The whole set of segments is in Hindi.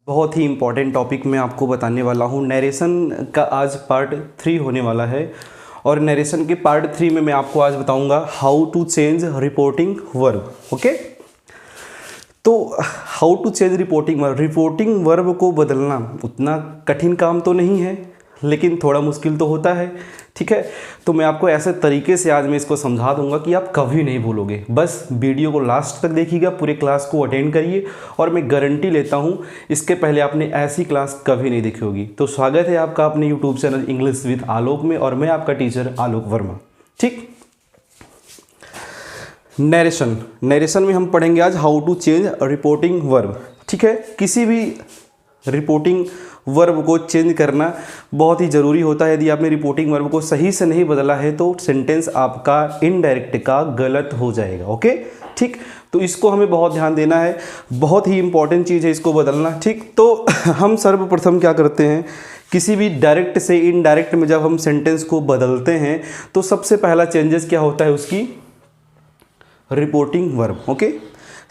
बहुत ही इम्पॉर्टेंट टॉपिक मैं आपको बताने वाला हूँ। नरेशन का आज पार्ट 3 होने वाला है और नरेशन के पार्ट 3 में मैं आपको आज बताऊँगा how to change reporting verb. Okay, तो how to change reporting verb को बदलना उतना कठिन काम तो नहीं है, लेकिन थोड़ा मुश्किल तो होता है। ठीक है, तो मैं आपको ऐसे तरीके से आज मैं इसको समझा दूंगा कि आप कभी नहीं भूलोगे। बस वीडियो को लास्ट तक देखिएगा, पूरे क्लास को अटेंड करिए और मैं गारंटी लेता हूँ इसके पहले आपने ऐसी क्लास कभी नहीं देखी होगी। तो स्वागत है आपका अपने यूट्यूब चैनल इंग्लिश विद आलोक में और मैं आपका टीचर आलोक वर्मा। ठीक, नरेशन में हम पढ़ेंगे आज how to change reporting verb. ठीक है, किसी भी रिपोर्टिंग वर्ब को चेंज करना बहुत ही ज़रूरी होता है। यदि आपने रिपोर्टिंग वर्ब को सही से नहीं बदला है तो सेंटेंस आपका इनडायरेक्ट का गलत हो जाएगा। ओके, ठीक, तो इसको हमें बहुत ध्यान देना है, बहुत ही इंपॉर्टेंट चीज़ है इसको बदलना। ठीक, तो हम सर्वप्रथम क्या करते हैं, किसी भी डायरेक्ट से इनडायरेक्ट में जब हम सेंटेंस को बदलते हैं तो सबसे पहला चेंजेस क्या होता है, उसकी रिपोर्टिंग वर्ब। ओके,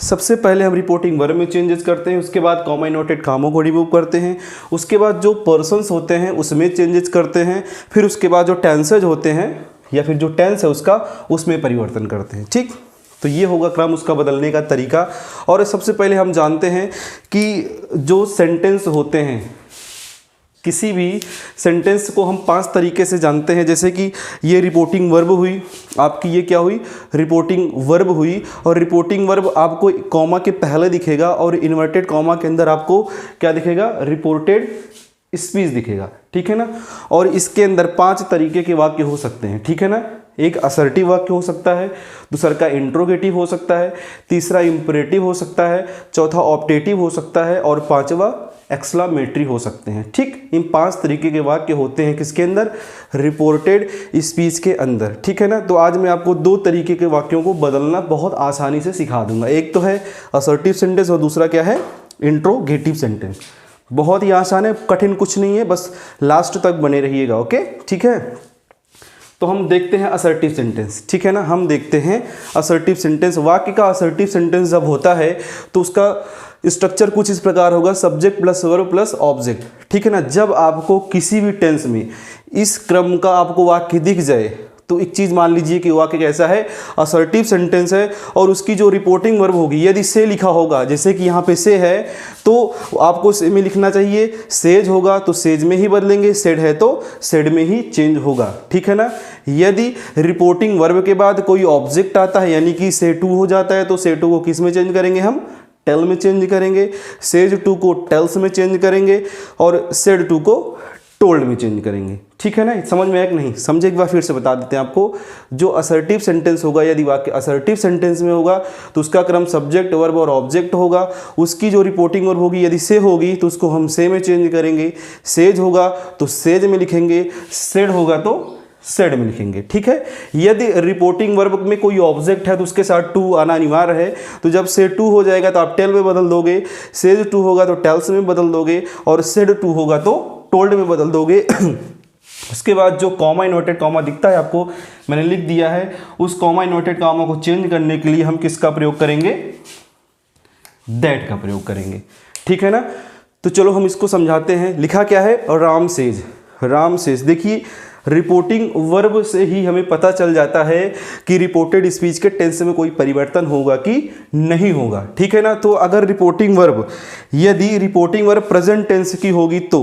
सबसे पहले हम रिपोर्टिंग वर्ब में चेंजेस करते हैं, उसके बाद कॉमा इनवर्टेड कामों को रिमूव करते हैं, उसके बाद जो पर्सन्स होते हैं उसमें चेंजेस करते हैं, फिर उसके बाद जो टेंसेज होते हैं या फिर जो टेंस है उसका उसमें परिवर्तन करते हैं। ठीक, तो ये होगा क्रम उसका बदलने का तरीका। और सबसे पहले हम जानते हैं कि जो सेंटेंस होते हैं, किसी भी सेंटेंस को हम 5 तरीके से जानते हैं। जैसे कि ये रिपोर्टिंग वर्ब हुई आपकी, ये क्या हुई, रिपोर्टिंग वर्ब हुई। और रिपोर्टिंग वर्ब आपको कॉमा के पहले दिखेगा और इन्वर्टेड कॉमा के अंदर आपको क्या दिखेगा, रिपोर्टेड स्पीच दिखेगा। ठीक है ना, और इसके अंदर 5 तरीके के वाक्य हो सकते हैं। ठीक है ना, एक असर्टिव वाक्य हो सकता है, दूसरा का इंट्रोगेटिव हो सकता है, तीसरा इंपरेटिव हो सकता है, चौथा ऑप्टेटिव हो सकता है और 5वां एक्सक्लामेटरी हो सकते हैं। ठीक, इन 5 तरीके के वाक्य होते हैं किसके अंदर, रिपोर्टेड स्पीच के अंदर। ठीक है ना, तो आज मैं आपको 2 तरीके के वाक्यों को बदलना बहुत आसानी से सिखा दूंगा। एक तो है असर्टिव सेंटेंस और दूसरा क्या है, इंट्रोगेटिव सेंटेंस। बहुत ही आसान है, कठिन कुछ नहीं है, बस लास्ट तक बने रहिएगा। ओके, ठीक है, तो हम देखते हैं असर्टिव सेंटेंस। ठीक है ना, हम देखते हैं असर्टिव सेंटेंस। वाक्य का असर्टिव सेंटेंस जब होता है तो उसका स्ट्रक्चर कुछ इस प्रकार होगा, subject plus verb plus object. ठीक है ना, जब आपको किसी भी टेंस में इस क्रम का आपको वाक्य दिख जाए तो एक चीज़ मान लीजिए कि वाक्य कैसा है, असर्टिव सेंटेंस है और उसकी जो रिपोर्टिंग वर्ब होगी, यदि से लिखा होगा, जैसे कि यहाँ पे से है तो आपको से में लिखना चाहिए, सेज होगा तो सेज में ही बदलेंगे, सेड है तो सेड में ही चेंज होगा। ठीक है ना, यदि रिपोर्टिंग वर्ब के बाद कोई ऑब्जेक्ट आता है यानी कि से टू हो जाता है तो से टू को किस में चेंज करेंगे, हम टेल में चेंज करेंगे, सेज टू को टेल्स में चेंज करेंगे और सेड टू को टोल्ड में चेंज करेंगे। ठीक है ना, समझ में आया कि नहीं, समझे एक बार फिर से बता देते हैं आपको। जो असर्टिव सेंटेंस होगा, यदि वाक्य असर्टिव सेंटेंस में होगा तो उसका क्रम सब्जेक्ट वर्ब और ऑब्जेक्ट होगा। उसकी जो रिपोर्टिंग वर्ब होगी, यदि से होगी तो उसको हम से में चेंज करेंगे, सेज होगा तो सेज में लिखेंगे, सेड होगा तो सेड में लिखेंगे। ठीक है, यदि रिपोर्टिंग वर्ब में कोई ऑब्जेक्ट है तो उसके साथ टू आना अनिवार्य है, तो जब से टू हो जाएगा तो आप टेल में बदल दोगे, सेज टू होगा तो टेल्स में बदल दोगे और सेड टू होगा तो टोल्ड में बदल दोगे। उसके बाद जो कॉमा इन्वर्टेड कॉमा दिखता है आपको, मैंने लिख दिया है, उस कॉमा इन्वर्टेड कॉमा को चेंज करने के लिए हम किसका प्रयोग करेंगे, दैट का प्रयोग करेंगे। ठीक है ना, तो चलो हम इसको समझाते हैं। लिखा क्या है, राम सेज। देखिए, रिपोर्टिंग वर्ब से ही हमें पता चल जाता है कि रिपोर्टेड स्पीच के टेंस में कोई परिवर्तन होगा कि नहीं होगा। ठीक है ना, तो अगर यदि रिपोर्टिंग वर्ब प्रेजेंट टेंस की होगी तो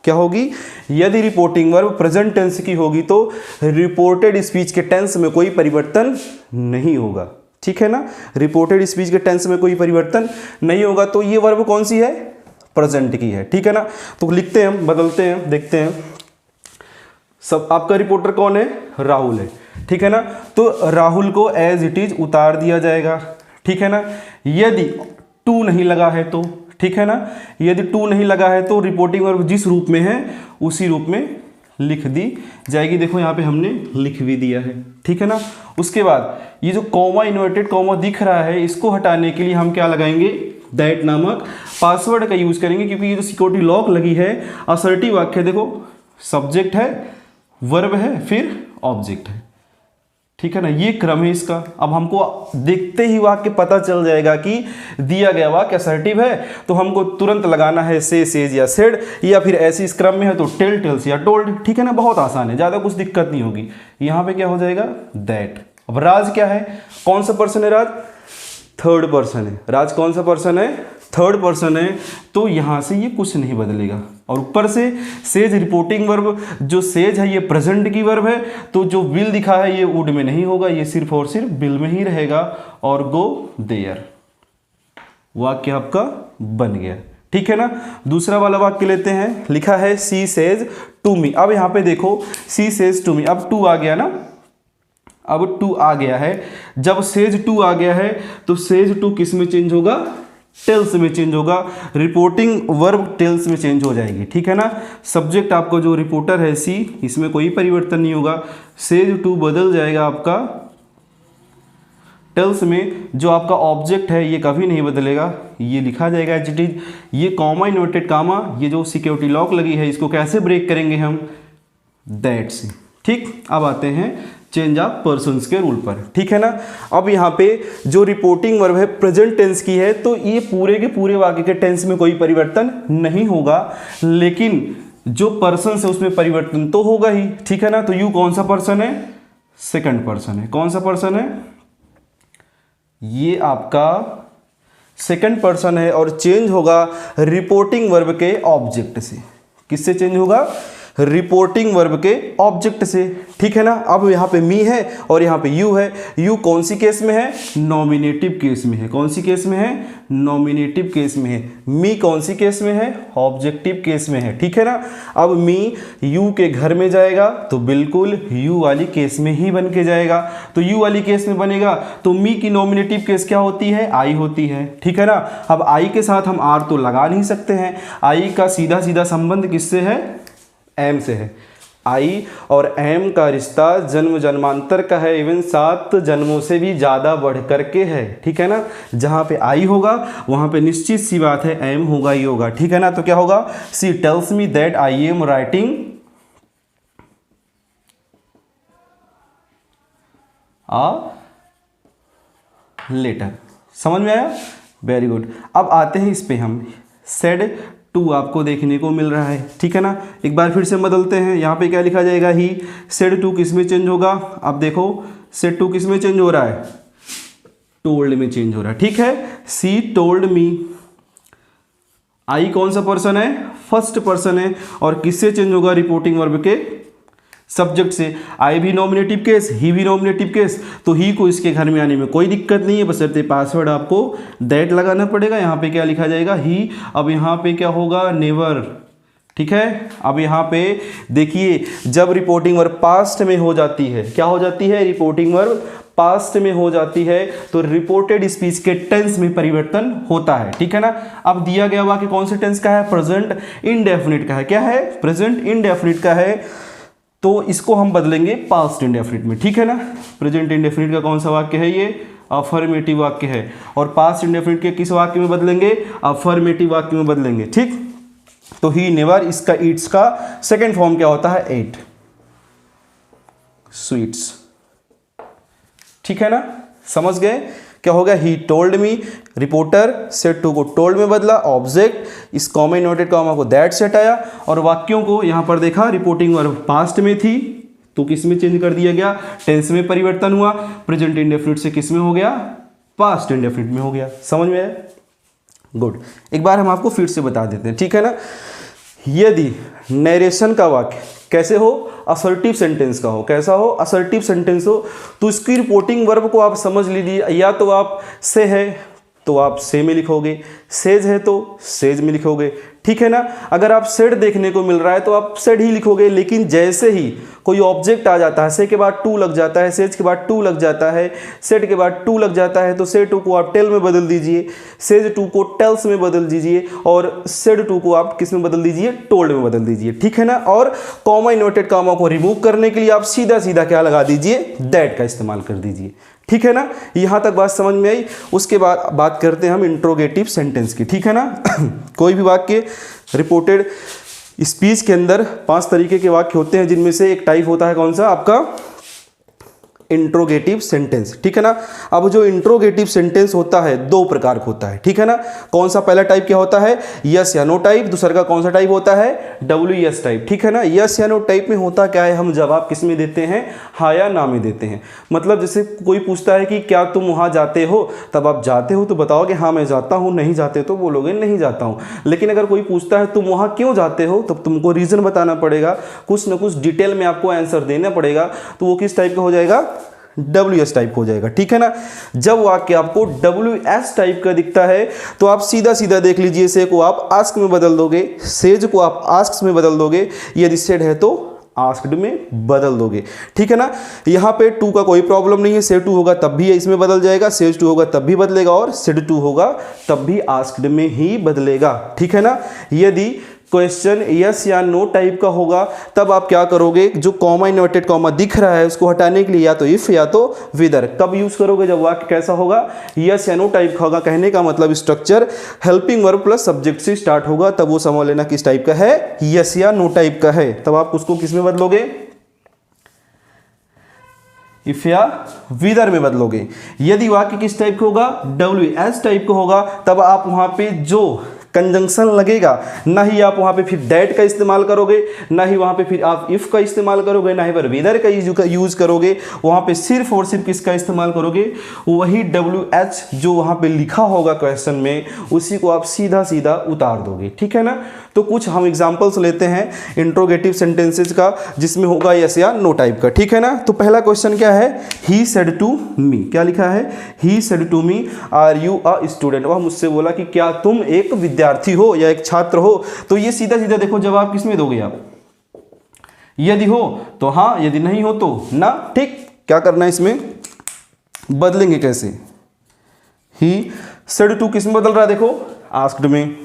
क्या होगी, यदि रिपोर्टिंग वर्ब प्रेजेंट टेंस की होगी तो रिपोर्टेड स्पीच के टेंस में कोई परिवर्तन नहीं होगा। ठीक है ना, रिपोर्टेड स्पीच के टेंस में कोई परिवर्तन नहीं होगा। तो ये वर्ब कौन सी है, प्रेजेंट की है। ठीक है ना, तो लिखते हैं हम, बदलते हैं, देखते हैं। सब आपका रिपोर्टर कौन है, राहुल है। ठीक है ना, तो राहुल को एज इट इज उतार दिया जाएगा। ठीक है ना, यदि टू नहीं लगा है तो, ठीक है ना, यदि टू नहीं लगा है तो रिपोर्टिंग वर्ब जिस रूप में है उसी रूप में लिख दी जाएगी। देखो यहाँ पे हमने लिख भी दिया है। ठीक है ना, उसके बाद ये जो कॉमा इन्वर्टेड कॉमा दिख रहा है, इसको हटाने के लिए हम क्या लगाएंगे, दैट नामक पासवर्ड का यूज करेंगे, क्योंकि ये जो सिक्योरिटी लॉक लगी है, असर्टिव वाक्य, देखो सब्जेक्ट है, वर्ब है, फिर ऑब्जेक्ट है। ठीक है ना, ये क्रम है इसका। अब हमको देखते ही वाक्य पता चल जाएगा कि दिया गया वाक्य असर्टिव है, तो हमको तुरंत लगाना है से, सेज या सेड, या फिर ऐसे इस क्रम में है तो टेल, टेल्स या टोल्ड। ठीक है ना, बहुत आसान है, ज़्यादा कुछ दिक्कत नहीं होगी। यहाँ पे क्या हो जाएगा, दैट। अब राज क्या है, कौन सा पर्सन है राज, थर्ड पर्सन है। राज कौन सा पर्सन है, थर्ड पर्सन है, तो यहाँ से ये कुछ नहीं बदलेगा। और ऊपर से सेज रिपोर्टिंग वर्ब, जो सेज है ये प्रेजेंट की वर्ब है, तो जो विल दिखा है ये वुड में नहीं होगा, ये सिर्फ और सिर्फ विल में ही रहेगा। और गो देयर, वाक्य आपका बन गया। ठीक है ना, दूसरा वाला वाक्य लेते हैं, लिखा है सी सेज टू मी। अब यहाँ पे देखो सी सेज टू मी, अब टू आ गया ना, अब टू आ गया है। जब सेज टू आ गया है तो सेज टू किस में चेंज होगा, टेल्स में चेंज होगा। रिपोर्टिंग वर्ब टेल्स में चेंज हो जाएगी। ठीक है ना, सब्जेक्ट आपका जो रिपोर्टर है सी, इसमें कोई परिवर्तन नहीं होगा। सेज टू बदल जाएगा आपका टेल्स में। जो आपका ऑब्जेक्ट है ये कभी नहीं बदलेगा, ये लिखा जाएगा एज इट इज। ये कॉमा इन्वर्टेड कामा, ये जो सिक्योरिटी लॉक लगी है इसको कैसे ब्रेक करेंगे हम, दैट से। ठीक, अब आते हैं चेंज ऑफ पर्सन्स के रूल पर। ठीक है ना, अब यहाँ पे जो रिपोर्टिंग वर्ब है प्रेजेंट टेंस की है, तो ये पूरे के पूरे वाक्य के टेंस में कोई परिवर्तन नहीं होगा, लेकिन जो पर्सन है उसमें परिवर्तन तो होगा ही। ठीक है ना, तो यू कौन सा पर्सन है, सेकंड पर्सन है। कौन सा पर्सन है, ये आपका सेकंड पर्सन है, और चेंज होगा रिपोर्टिंग वर्ब के ऑब्जेक्ट से। किससे चेंज होगा, रिपोर्टिंग वर्ब के ऑब्जेक्ट से। ठीक है ना, अब यहाँ पे मी है और यहाँ पे यू है। यू कौन सी केस में है, नॉमिनेटिव केस में है। कौन सी केस में है, नॉमिनेटिव केस में है। मी कौन सी केस में है, ऑब्जेक्टिव केस में है। ठीक है ना, अब मी यू के घर में जाएगा तो बिल्कुल यू वाली केस में ही बन के जाएगा। तो यू वाली केस में बनेगा तो मी की नॉमिनेटिव केस क्या होती है, आई होती है। ठीक है ना, अब आई के साथ हम आर तो लगा नहीं सकते हैं, आई का सीधा सीधा संबंध किससे है, एम से है। आई और एम का रिश्ता जन्म जन्मांतर का है, इवन 7 जन्मों से भी ज़्यादा बढ़ कर के है। ठीक है ना, जहाँ पे आई होगा वहाँ पे निश्चित सी बात है एम होगा ही होगा। ठीक है ना, तो क्या होगा, she tells me that I am writing a letter. समझ में आया, वेरी गुड। अब आते हैं इस पे, हम सेड टू आपको देखने को मिल रहा है। ठीक है ना, एक बार फिर से बदलते हैं। यहाँ पे क्या लिखा जाएगा, ही सेड टू किस में चेंज होगा, अब देखो सेड टू किस में चेंज हो रहा है, टोल्ड में चेंज हो रहा है। ठीक है, सी टोल्ड मी। आई कौन सा पर्सन है, फर्स्ट पर्सन है, और किससे चेंज होगा, रिपोर्टिंग वर्ब के सब्जेक्ट से। आई भी नॉमिनेटिव केस, ही भी नॉमिनेटिव केस, तो ही को इसके घर में आने में कोई दिक्कत नहीं है, बशर्ते पासवर्ड आपको दैट लगाना पड़ेगा। यहाँ पे क्या लिखा जाएगा, ही। अब यहाँ पे क्या होगा, नेवर। ठीक है, अब यहाँ पे देखिए जब रिपोर्टिंग वर्ब पास्ट में हो जाती है, क्या हो जाती है, रिपोर्टिंग वर्ब पास्ट में हो जाती है, तो रिपोर्टेड स्पीच के टेंस में परिवर्तन होता है। ठीक है ना, अब दिया गया वाक्य कौन से टेंस का है, प्रेजेंट इंडेफिनिट का है। क्या है, प्रेजेंट इंडेफिनिट का है, तो इसको हम बदलेंगे पास्ट इंडेफिनिट में। ठीक है ना, प्रेजेंट इंडेफिनिट का कौन सा वाक्य है, ये अफर्मेटिव वाक्य है, और पास्ट इंडेफिनिट के किस वाक्य में बदलेंगे, अफर्मेटिव वाक्य में बदलेंगे। ठीक, तो ही नेवर, इसका ईट्स का सेकेंड फॉर्म क्या होता है, एट स्वीट्स। ठीक है ना, समझ गए, क्या हो गया, he told me, reporter said to को टोल्ड में बदला, ऑब्जेक्ट इस कॉमा इन्वर्टेड कॉमा को दैट से हटाया, और वाक्यों को यहाँ पर देखा रिपोर्टिंग वर्ब पास्ट में थी तो किस में चेंज कर दिया गया, टेंस में परिवर्तन हुआ, प्रेजेंट इंडेफिनिट से किस में हो गया, पास्ट इंडेफिनिट में हो गया। समझ में आया, गुड। एक बार हम आपको फिर से बता देते हैं। ठीक है ना, यदि नरेशन का वाक्य कैसे हो, असर्टिव सेंटेंस का हो, कैसा हो, असर्टिव सेंटेंस हो, तो इसकी रिपोर्टिंग वर्ब को आप समझ लीजिए, या तो आप से है तो आप से में लिखोगे, सेज है तो सेज में लिखोगे। ठीक है ना, अगर आप सेड देखने को मिल रहा है तो आप सेड ही लिखोगे, लेकिन जैसे ही कोई ऑब्जेक्ट आ जाता है, से के बाद टू लग जाता है, सेज के बाद टू लग जाता है, सेड के बाद टू लग जाता है, तो से टू को आप टेल में बदल दीजिए, सेज टू को टेल्स में बदल दीजिए, और सेड टू को आप किस में बदल दीजिए, टोल्ड में बदल दीजिए। ठीक है ना, और कॉमा इन्वर्टेड कॉमा को रिमूव करने के लिए आप सीधा सीधा क्या लगा दीजिए, दैट का इस्तेमाल कर दीजिए। ठीक है ना, यहाँ तक बात समझ में आई। उसके बाद बात करते हैं हम इंट्रोगेटिव सेंटेंस की। ठीक है ना, कोई भी वाक्य रिपोर्टेड स्पीच के अंदर 5 तरीके के वाक्य होते हैं, जिनमें से एक टाइप होता है कौन सा, आपका इंट्रोगेटिव सेंटेंस, ठीक है ना। अब जो इंट्रोगेटिव सेंटेंस होता है दो प्रकार का होता है, ठीक है ना। कौन सा पहला टाइप क्या होता है, यस या नो टाइप। दूसरा का कौन सा टाइप होता है, WS टाइप, ठीक है ना। यस या नो टाइप में होता क्या है, हम जवाब किस में देते हैं, हाँ या ना में देते हैं। मतलब जैसे कोई पूछता है कि क्या तुम वहाँ जाते हो, तब आप जाते हो तो बताओगे हाँ मैं जाता हूँ, नहीं जाते तो बोलोगे नहीं जाता हूँ। लेकिन अगर कोई पूछता है तुम वहाँ क्यों जाते हो, तब तुमको रीज़न बताना पड़ेगा, कुछ ना कुछ डिटेल में आपको आंसर देना पड़ेगा। तो वो किस टाइप का हो जाएगा, WS टाइप हो जाएगा, ठीक है ना। जब वाक्य आपको WS टाइप का दिखता है तो आप सीधा सीधा देख लीजिए, से को आप आस्क में बदल दोगे, सेज को आप आस्क में बदल दोगे, यदि सेड है तो आस्क्ड में बदल दोगे, ठीक है ना। यहाँ पे टू का कोई प्रॉब्लम नहीं है, से टू होगा तब भी इसमें बदल जाएगा, सेज टू होगा तब भी बदलेगा, और सेड टू होगा तब भी आस्क्ड में ही बदलेगा, ठीक है ना। यदि क्वेश्चन यस या नो टाइप का होगा तब आप क्या करोगे, जो कॉमा इन्वर्टेड कॉमा दिख रहा है उसको हटाने के लिए या तो इफ या तो विदर कब यूज करोगे, जब वाक्य कैसा होगा, यस या नो टाइप का होगा। कहने का मतलब structure helping verb plus subject से स्टार्ट होगा, तब वो समझ लेना किस टाइप का है, यस या नो टाइप का है। तब आप उसको किस में बदलोगे, इफ या विदर में बदलोगे। यदि वाक्य किस टाइप का होगा, WS टाइप का होगा, तब आप वहां पे जो कंजंक्शन लगेगा, ना ही आप वहां पे फिर दैट का इस्तेमाल करोगे, ना ही वहां पे फिर आप इफ का इस्तेमाल करोगे, ना ही पर विदर का यूज करोगे। वहां पे सिर्फ और सिर्फ किसका इस्तेमाल करोगे, वही WH जो वहां पे लिखा होगा क्वेश्चन में, उसी को आप सीधा सीधा उतार दोगे, ठीक है ना। तो कुछ हम एग्जांपल्स लेते हैं इंट्रोगेटिव सेंटेंसेज का, जिसमें होगा यस या नो टाइप का, ठीक है ना। तो पहला क्वेश्चन क्या है, ही सेड टू मी, क्या लिखा है, he said to me are you a student. वह मुझसे बोला कि क्या तुम एक विद्यार्थी हो या एक छात्र हो। तो ये सीधा सीधा देखो जवाब किस में दोगे आप, यदि हो तो हाँ, यदि नहीं हो तो ना, ठीक। क्या करना है इसमें, बदलेंगे कैसे, ही सेड टू किस में बदल रहा है, देखो आस्क्ड में,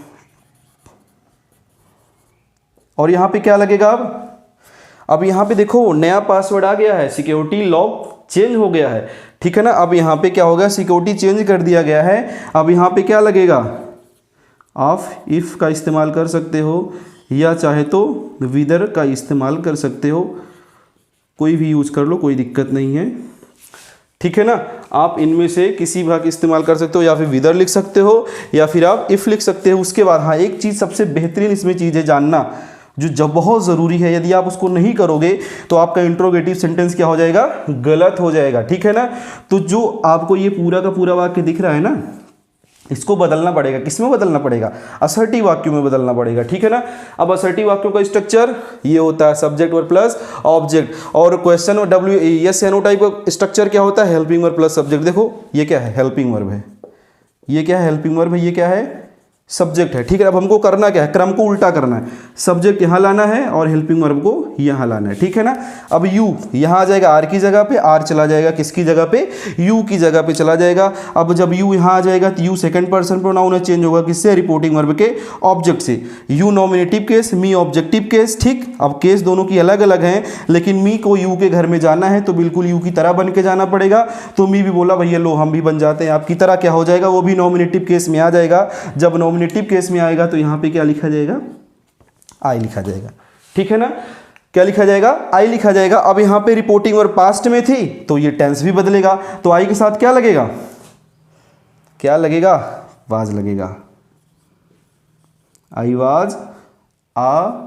और यहां पे क्या लगेगा, अब यहां पे देखो नया पासवर्ड आ गया है, सिक्योरिटी लॉक चेंज हो गया है, ठीक है ना। अब यहां पे क्या हो गया, सिक्योरिटी चेंज कर दिया गया है। अब यहां पे क्या लगेगा, आप इफ का इस्तेमाल कर सकते हो या चाहे तो विदर का इस्तेमाल कर सकते हो, कोई भी यूज कर लो, कोई दिक्कत नहीं है, ठीक है ना। आप इनमें से किसी भाग इस्तेमाल कर सकते हो, या फिर विदर लिख सकते हो या फिर आप इफ लिख सकते हो। उसके बाद हाँ, एक चीज़ सबसे बेहतरीन इसमें चीज़ है जानना, जो जब बहुत ज़रूरी है, यदि आप उसको नहीं करोगे तो आपका इंट्रोगेटिव सेंटेंस क्या हो जाएगा, गलत हो जाएगा, ठीक है ना। तो जो आपको ये पूरा का पूरा वाक्य दिख रहा है ना, इसको बदलना पड़ेगा, किसमें बदलना पड़ेगा, असर्टिव वाक्यों में बदलना पड़ेगा, ठीक है ना। अब असर्टिव वाक्यों का स्ट्रक्चर ये होता है सब्जेक्ट वर्ब प्लस ऑब्जेक्ट, और क्वेश्चन और WS या नो टाइप का स्ट्रक्चर क्या होता है, हेल्पिंग वर्ब प्लस सब्जेक्ट। देखो ये क्या है, हेल्पिंग वर्ब है, ये क्या है, हेल्पिंग वर्ब है, ये क्या है, सब्जेक्ट है, ठीक है। अब हमको करना क्या है, क्रम को उल्टा करना है, सब्जेक्ट यहाँ लाना है और हेल्पिंग वर्ब को यहाँ लाना है, ठीक है ना। अब यू यहाँ आ जाएगा आर की जगह पे, आर चला जाएगा किसकी जगह पे, यू की जगह पे चला जाएगा। अब जब यू यहाँ आ जाएगा तो you second person pronoun change होगा, किससे, रिपोर्टिंग वर्ब के ऑब्जेक्ट से। You nominative case, me objective case, ठीक। अब केस दोनों की अलग अलग हैं, लेकिन मी को यू के घर में जाना है तो बिल्कुल यू की तरह बन के जाना पड़ेगा। तो मी भी बोला भैया लो हम भी बन जाते हैं आपकी तरह, क्या हो जाएगा, वो भी नॉमिनेटिव केस में आ जाएगा। जब नॉमिनेटिव केस में आएगा तो यहां पे क्या लिखा जाएगा, आई लिखा जाएगा, ठीक है ना। क्या लिखा जाएगा, आई लिखा जाएगा। अब यहां पे रिपोर्टिंग और पास्ट में थी तो ये टेंस भी बदलेगा, तो आई के साथ क्या लगेगा, क्या लगेगा, वाज लगेगा, आई वाज अ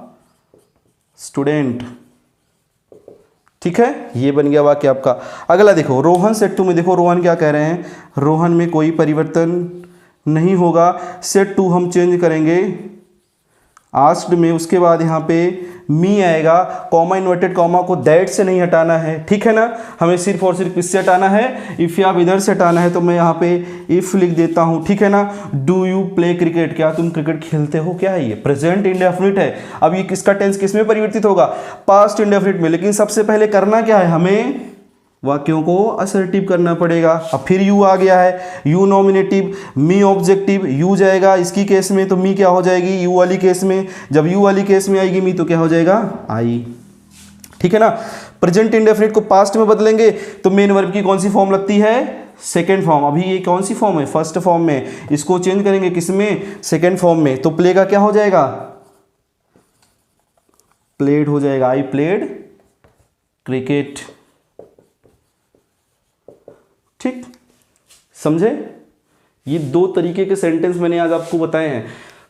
स्टूडेंट, ठीक है। ये बन गया वाक्य आपका। अगला देखो, रोहन सेट टू में, देखो रोहन क्या कह रहे हैं, रोहन में कोई परिवर्तन नहीं होगा, सेट टू हम चेंज करेंगे आस्क्ड में। उसके बाद यहाँ पे मी आएगा, कॉमा इन्वर्टेड कॉमा को दैट से नहीं हटाना है, ठीक है ना। हमें सिर्फ और सिर्फ किससे हटाना है, इफ या इधर से हटाना है। तो मैं यहाँ पे इफ लिख देता हूँ, ठीक है ना। डू यू प्ले क्रिकेट, क्या तुम क्रिकेट खेलते हो, क्या है ये, प्रेजेंट इंडेफिनिट है। अब ये किसका टेंस किस में परिवर्तित होगा, पास्ट इंडेफिनिट में। लेकिन सबसे पहले करना क्या है, हमें वाक्यों को असर्टिव करना पड़ेगा। अब फिर यू आ गया है, you nominative, me objective, you जाएगा इसकी केस में तो मी क्या हो जाएगी, यू वाली केस में। जब यू वाली केस में आएगी मी तो क्या हो जाएगा, आई, ठीक है ना। प्रेजेंट इंडेफिनिट को पास्ट में बदलेंगे तो मेन वर्ब की कौन सी फॉर्म लगती है, सेकेंड फॉर्म। अभी ये कौन सी फॉर्म है, फर्स्ट फॉर्म में, इसको चेंज करेंगे किसमें, सेकेंड फॉर्म में। तो प्ले का क्या हो जाएगा, प्लेड हो जाएगा, आई प्लेड क्रिकेट, ठीक, समझे? ये दो तरीके के सेंटेंस मैंने आज आपको बताए हैं।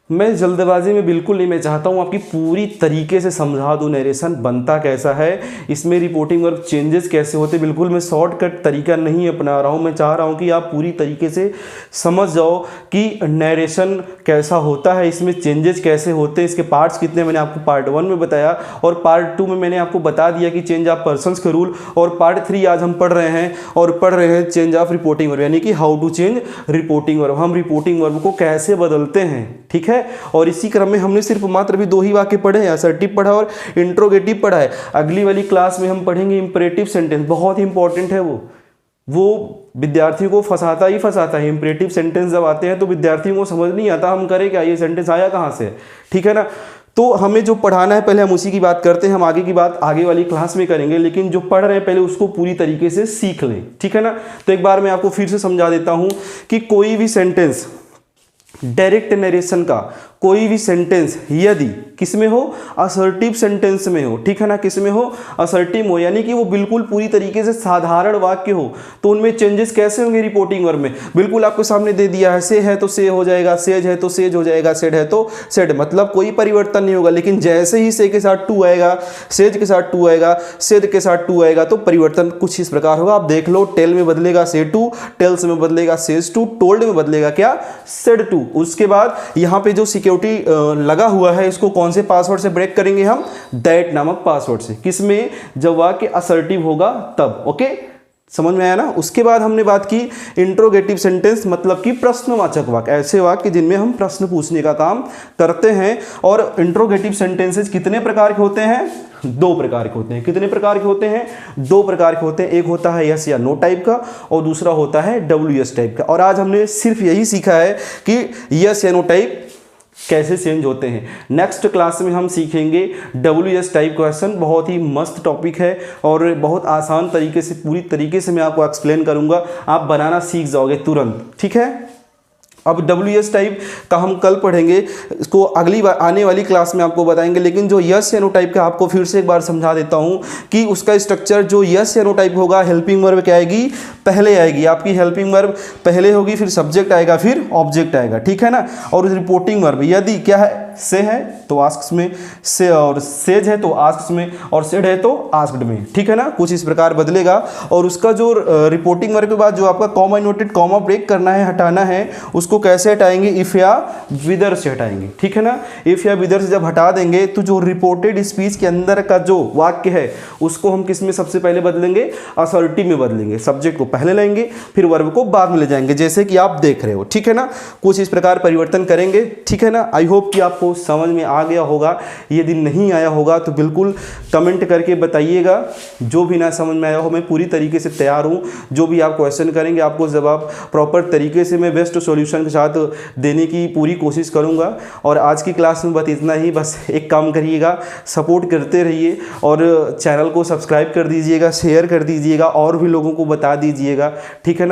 मैं जल्दबाजी में बिल्कुल नहीं, मैं चाहता हूँ आपकी पूरी तरीके से समझा दूँ नरेशन बनता कैसा है, इसमें रिपोर्टिंग वर्ब चेंजेस कैसे होते। बिल्कुल मैं शॉर्टकट तरीका नहीं अपना रहा हूँ, मैं चाह रहा हूँ कि आप पूरी तरीके से समझ जाओ कि नरेशन कैसा होता है, इसमें चेंजेस कैसे होते हैं, इसके पार्ट्स कितने मैंने आपको पार्ट 1 में बताया और पार्ट 2 में मैंने आपको बता दिया कि चेंज ऑफ पर्सन्स के रूल, और पार्ट 3 आज हम पढ़ रहे हैं और पढ़ रहे हैं चेंज ऑफ रिपोर्टिंग वर्ब, यानी कि how to change reporting verb, हम रिपोर्टिंग वर्ब को कैसे बदलते हैं। ठीक है, और इसी क्रम में हमने सिर्फ मात्र भी 2 ही वाक्य पढ़े हैं, असर्टिव पढ़ा और इंट्रोगेटिव पढ़ा है। अगली वाली क्लास में हम पढ़ेंगे इंपरेटिव सेंटेंस, बहुत ही इंपॉर्टेंट है वो विद्यार्थियों को फंसाता ही फंसाता है। इंपरेटिव सेंटेंस जब आते हैं तो विद्यार्थियों को समझ नहीं आता हम करें क्या, ये सेंटेंस आया कहाँ से। ठीक है ना, तो हमें जो पढ़ाना है पहले हम उसी की बात करते हैं, हम आगे की बात आगे वाली क्लास में करेंगे, लेकिन जो पढ़ रहे हैं पहले उसको पूरी तरीके से सीख लें। ठीक है ना, तो एक बार मैं आपको फिर से समझा देता हूं कि कोई भी सेंटेंस, डायरेक्ट नरेशन का कोई भी सेंटेंस यदि किसमें हो, असर्टिव सेंटेंस में हो, ठीक है ना, किसमें हो, असर्टिव हो, यानी कि वो बिल्कुल पूरी तरीके से साधारण वाक्य हो, तो उनमें चेंजेस कैसे होंगे रिपोर्टिंग वर्ब में। बिल्कुल आपको सामने दे दिया है, से है तो से हो जाएगा, सेज है तो सेज हो जाएगा, सेड है तो सेड, मतलब कोई परिवर्तन नहीं होगा। लेकिन जैसे ही से के साथ टू आएगा, सेज के साथ टू आएगा, सेड के साथ टू आएगा, तो परिवर्तन कुछ इस प्रकार होगा। आप देख लो, टेल में बदलेगा से टू, टेल्स में बदलेगा सेज टू, टोल्ड में बदलेगा क्या, सेड टू। उसके बाद यहाँ पे जो सिक्योरिटी लगा हुआ है इसको कौन से पासवर्ड से ब्रेक करेंगे हम, दैट नामक पासवर्ड से। किसमें, जब वाक्य असर्टिव होगा तब। ओके, समझ में आया ना। उसके बाद हमने बात की इंट्रोगेटिव सेंटेंस, मतलब कि प्रश्नवाचक वाक्य, ऐसे वाक्य जिनमें हम प्रश्न पूछने का काम करते हैं। और इंट्रोगेटिव सेंटेंसेस कितने प्रकार के होते हैं, 2 प्रकार के होते हैं। कितने प्रकार के होते हैं, 2 प्रकार के होते हैं। एक होता है यस या नो टाइप का और दूसरा होता है WS टाइप का। और आज हमने सिर्फ यही सीखा है कि यस या नो टाइप कैसे चेंज होते हैं। नेक्स्ट क्लास में हम सीखेंगे WS टाइप क्वेश्चन, बहुत ही मस्त टॉपिक है और बहुत आसान तरीके से, पूरी तरीके से मैं आपको एक्सप्लेन करूंगा, आप बनाना सीख जाओगे तुरंत। ठीक है, अब WS टाइप का हम कल पढ़ेंगे, इसको अगली बार आने वाली क्लास में आपको बताएंगे। लेकिन जो यस या नो टाइप का आपको फिर से एक बार समझा देता हूं कि उसका स्ट्रक्चर जो यस या नो टाइप होगा, हेल्पिंग वर्ब क्या आएगी, पहले आएगी आपकी हेल्पिंग वर्ब पहले होगी, फिर सब्जेक्ट आएगा, फिर ऑब्जेक्ट आएगा। ठीक है ना, और रिपोर्टिंग वर्ब यदि क्या है, से है तो आस्क्स में, से और सेज है तो आस्क्स में, और सेड है तो आस्क्ड में। ठीक है ना, कुछ इस प्रकार बदलेगा। और उसका जो रिपोर्टिंग वर्ब के बाद जो आपका कॉमा नोटेड कॉमा ब्रेक करना है, हटाना है, उसको कैसे हटाएंगे, इफ या विदर से हटाएंगे। ठीक है ना, इफ या विदर से जब हटा देंगे तो जो रिपोर्टेड स्पीच के अंदर का जो वाक्य है उसको हम किस में सबसे पहले बदलेंगे, असर्टिव में बदलेंगे। सब्जेक्ट को पहले लेंगे, फिर वर्ब को बाद में ले जाएंगे, जैसे कि आप देख रहे हो। ठीक है ना, कुछ इस प्रकार परिवर्तन करेंगे। ठीक है ना, आई होप कि आपको समझ में आ गया होगा। यदि नहीं आया होगा तो बिल्कुल कमेंट करके बताइएगा। जो भी ना समझ में आया हो, मैं पूरी तरीके से तैयार हूँ। जो भी आप क्वेश्चन करेंगे आपको जवाब प्रॉपर तरीके से मैं बेस्ट सॉल्यूशन के साथ देने की पूरी कोशिश करूँगा। और आज की क्लास में बस इतना ही। बस एक काम करिएगा, सपोर्ट करते रहिए और चैनल को सब्सक्राइब कर दीजिएगा, शेयर कर दीजिएगा और भी लोगों को बता दीजिएगा। ठीक है ना।